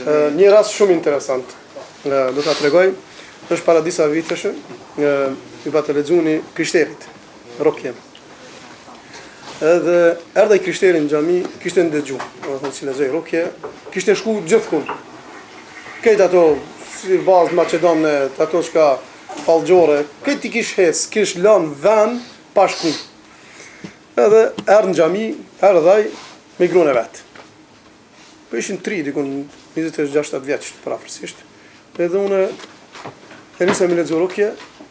Një rast shumë interesant. Do ta tregoj. Është para disa vitesh, i pa të lexuani krishterit, rokje. Edhe erdha i krishterin në xhami, kishte ndëgju, domethënë si lexoj rokje, kishte shku gjithkund. Këtë ato si bazë maqedone, ato çka fallxhore, këtë i kish hes, kish lën vën pa shku. Edhe erdhë në xhami, erdhaj me gruan e vet. Po ishin 3 dikun 26 vjeç parafërsisht. Edhe unë e nisem me lexu rukje,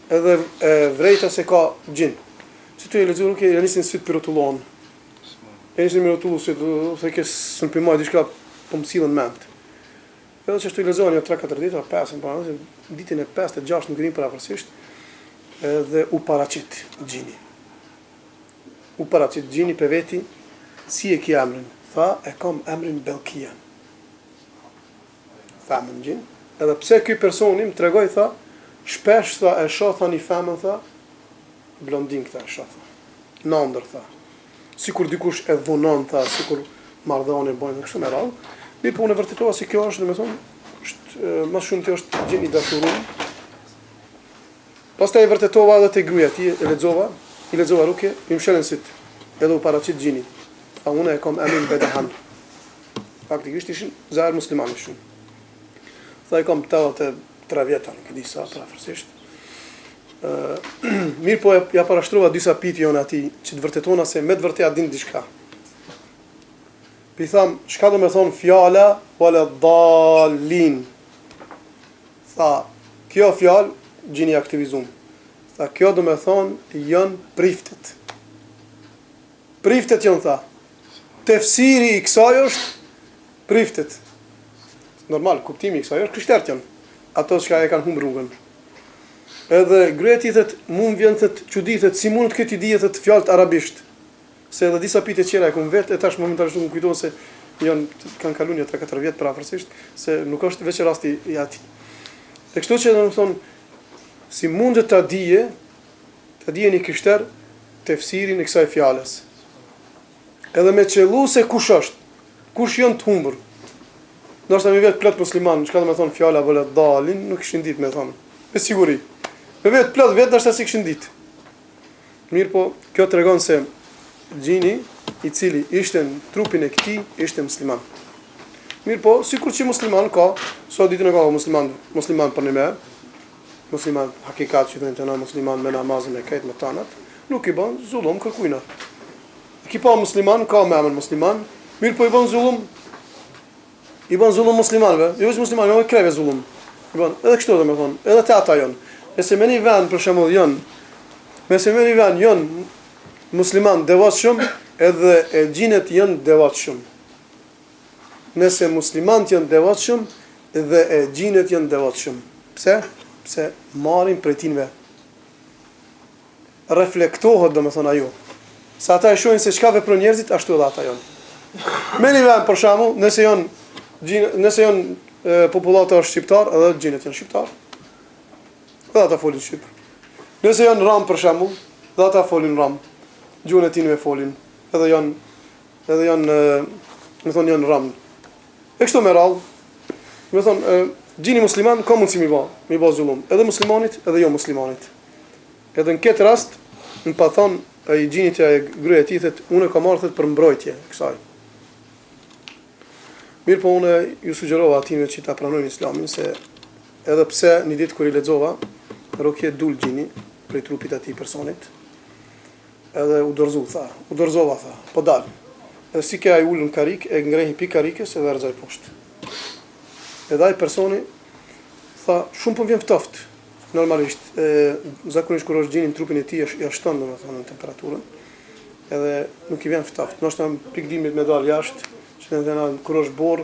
edhe vrejta se ka gjin. Si tu e lexu rukje, e nisin syt pirotullon. E nisin me rotullu syt, se ke sën pimaj diçka po më sillën ment. Edhe që ashtu i lexonin 3-4 ditë, 5, po ditën e 5 e 6 nuk vinin parafërsisht, edhe u paraqit gjini. U paraqit gjini pe veti, si e ki emrin? Tha, e kam emrin Belkian. Femën gjin. Edhe pse ky personi më tregoi, tha, shpesh tha e shoh tani femën, tha, blondin këta e shoh. Nëndër, tha. Sikur dikush e dhunon, tha, sikur marrëdhënie bojnë kështu me radhë. Mi po unë vërtetova se kjo është, domethënë, është më shumë ti është gjin i dashuruar. Pastaj e vërtetova edhe te gruaja ti, e lexova rukje, i mshëlën syt. Edhe u paraqit gjini. Tha unë e kam emrin Bedahan. Faktikisht ishin zahir muslimanë shumë. Tha i kam 83 vjeta, nuk e di sa, parafërsisht. Mirë po ja parashtrova disa pyetje on atij, që të vërtetona se me të vërtetë din diçka. Pi tham, çka do të thon fjala wala dallin. Tha, kjo fjalë gjini aktivizum. Tha, kjo do të thon janë priftet. Priftet janë, tha. Tefsiri i kësaj është priftet. Normal, kuptimi i kësaj është krishterët janë. Ato që e kanë humbur rrugën. Edhe gruaja i thotë, mua më vjen thotë çuditet, si mund të ketë ide thotë fjalë arabisht. Se edhe disa pyetje tjera e kam vetë, e tash momentalisht nuk kujtohem se kanë kaluar 3-4 vjet parafërsisht, se nuk është veç rasti i atij. Dhe kështu që domethënë si mundet ta dijeni krishter tefsirin e kësaj fjalës. Edhe me qellu se kush është, kush janë të humbur. Ndoshta më vetë plot musliman, çka do të thon fjala vëlla dalin, nuk kishin ditë me thon. Me siguri. Me vetë plot ndoshta si kishin ditë. Mirë po, kjo tregon se gjini i cili ishte në trupin e këtij ishte musliman. Mirë po, sikur që musliman ka, sot ditën e ka musliman për një musliman hakikat që thonë tani musliman me namazin e këtë me tanat, nuk i bën zullum kërkujna. Ki pa musliman, ka me emër musliman, mirë po i bën zullum muslimanëve, jo vetëm muslimanëve, me kreve zullum. I bën, edhe kështu do të thonë, edhe te ata janë. Nëse me një vend për shembull janë musliman devotshëm, edhe e xhinet janë devotshëm. Nëse muslimanët janë devotshëm, edhe e xhinet janë devotshëm. Pse? Pse marrin prej tinve. Reflektohet domethënë ajo. Sa ata e shohin se çka veprojnë njerëzit, ashtu edhe ata janë. Me një vend për shembull, nëse janë popullata shqiptar, edhe xhinet janë shqiptar. Edhe ata folin shqip. Nëse janë ram për shembull, edhe ata folin ram. Gjuhën e tinve folin. Edhe janë janë ram. E kështu me radhë, me thonë, gjini musliman ka mundësi mi ba zullum. Edhe muslimanit, edhe jo muslimanit. Edhe në këtë rast, në pa thonë, ai gjinit e gruaja e tij thotë, unë kam marrë për mbrojtje kësaj. Mirë po unë ju sugjerova atinve që ta pranojnë islamin, se edhe pse një ditë kur i lexova, rokje dul gjini prej trupit atij personit, edhe u dorëzova, tha, po dal. Edhe si ke ai ulën karik, e ngrehi pikë karikës edhe rrezoi poshtë. Edhe ai personi tha, shumë po vjen ftoft. Normalisht, zakonisht kur është gjini në trupin e tij ja shton domethënë temperaturën. Edhe nuk i vjen ftoft. Ndoshta pikëdimit me dal jashtë, që ndena kur është borr,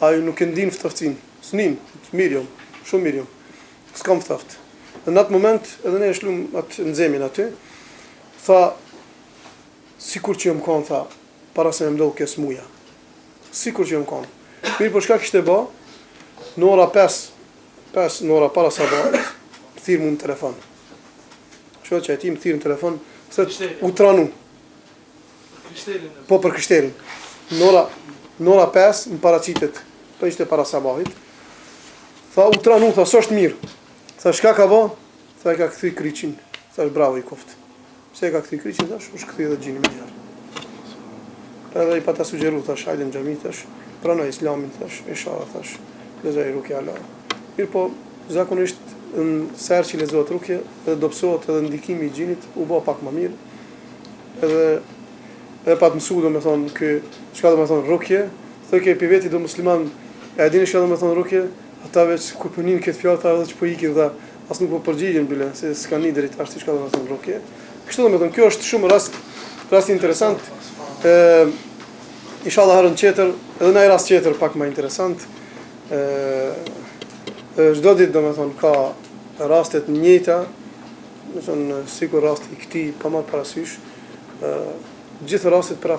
ai nuk e ndin ftoftin. S'nin, mirë, shumë mirë. S'kam ftoft. Në atë moment edhe ne e shlum atë nxemin aty. Tha, sikur që më kon, tha, para se më ndodh kjo smuja. Sikur që më kon. Mirë, po çka kishte bë? Në ora 5 në ora para sabatit, thirr mu në telefon. Shoqja që ti më thirr në telefon, se u tranu. Po për krishterin. Në ora 5 më paraqitet Po ishte para sabahit. Tha u tranu, tha s'është mirë. Tha çka ka bë? Tha ka kthy kryqin. Tha bravo i koft. Pse ka kthy kryqin tash? U shkthye edhe gjini më gjarë. Edhe i pata sugjeru tash hajde në xhami tash, pranoj islamin tash, inshallah tash, lexoj rukja Allah. Mirë po, zakonisht në serë që lezohet rukje, edhe dobësohet edhe ndikimi i gjinit, u bë pak më mirë. Edhe pa të mësuar domethënë kë çka domethënë rukje, thonë ke pi veti do musliman, e dini çka domethënë rukje, ata veç kur punin këtë fjalë ata edhe ç'po ikin dha, as nuk po përgjigjen bile, se s'kan ni drejt tash çka domethënë rukje. Kështu domethënë kjo është shumë rast interesant. Inshallah herën tjetër, edhe në rast tjetër pak më interesant. Çdo ditë domethënë ka raste të njëjta, domethënë sikur rasti i këtij pa marrë parasysh, gjithë rastet për